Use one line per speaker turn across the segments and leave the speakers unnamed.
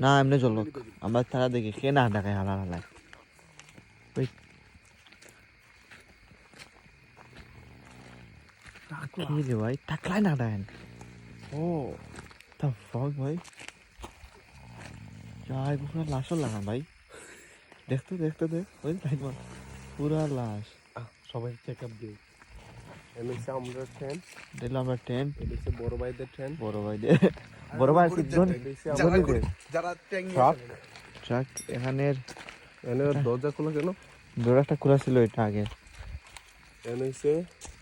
না এমনি চলো আমরা তারা দেখি কে না দেখায় হালার হালায় কি রে ভাই টাকলাই না দেন ও তা ফক ভাই যাই পুরো লাশও লাগান ভাই দেখতে দেখতে দেখ ওই পুরা লাশ
সবাই চেক আপ দিই এনেছে আমরা টেন্ট
দিলাম আমরা টেন্ট
এনেছে বড় ভাইদের টেন্ট
বড় ভাই
যারা
ট্রাক এখানের
এনে দরজা খোলা কেন
দরজাটা খোলা ছিল এটা আগে
এনেছে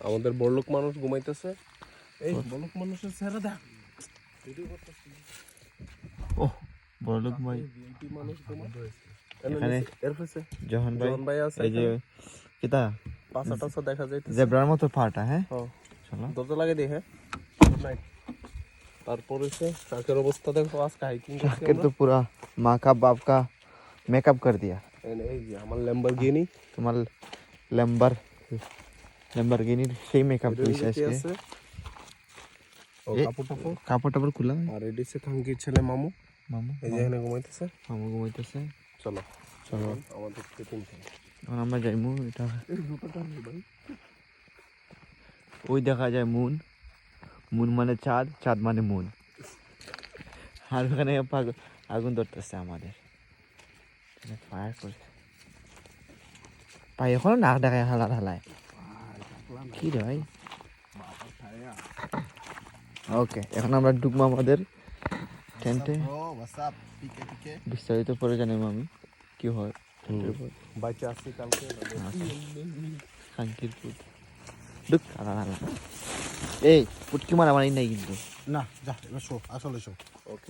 আমাদের বড়লোক মানুষ ঘুমাইতেছে এই বড়লোক মানুষের চেহারা দেখ ভিডিও করতেছি
ও বড়লোক ভাই
ভিআইপি মানুষ ঘুমায়
এখানে
এর পাশে
জহন ভাই
আছে
এই যে কিতা
পাঁচা টাসা দেখা যাইতেছে
জেব্রার মতো পাটা হ্যাঁ
হ্যাঁ
চলো
দরজা লাগিয়ে দিই হ্যাঁ গুড নাইট তারপরে সে ট্রাকের অবস্থা দেখো আজকে হাইকিং করছি
ট্রাকের তো পুরা माँ का बाप का मेकअप कर दिया
এই যে আমার ল্যাম্বরগিনি
তোমার ল্যাম্বরগিনির সেই মেকআপ হইছে আজকে
আছে ও
কাপড় টাপড় খোলা
আর এডিসে খাঙ্কির ছেলে মামু
মামু
এই যে এখানে ঘুমাইতেছে
মামু ঘুমাইতেছে
চলো
চলো
আমাদের টিফিন খাই
এখন আমরা যাইমু এটা
এই জুতোটা নেই ভাই
ওই দেখা যায় মুন মানে চাঁদ চাঁদ মানে মুন আর ওখানে আগুন ধরতেছে আমাদের ফায়ার করছে ভাই এখনো নাক দেখায় হালায় কি রে ভাই ওকে এখন আমরা ঢুকবো আমাদের টেন্টে বিস্তারিত পরে জানাবো আমি কি হয়
বাইচে আসছি কালকে
খাঙ্কির ফুট ঢুক হালা এই ফুটকি মারামারি নাই কিন্তু
না যা এবার শো আসলে শো
ওকে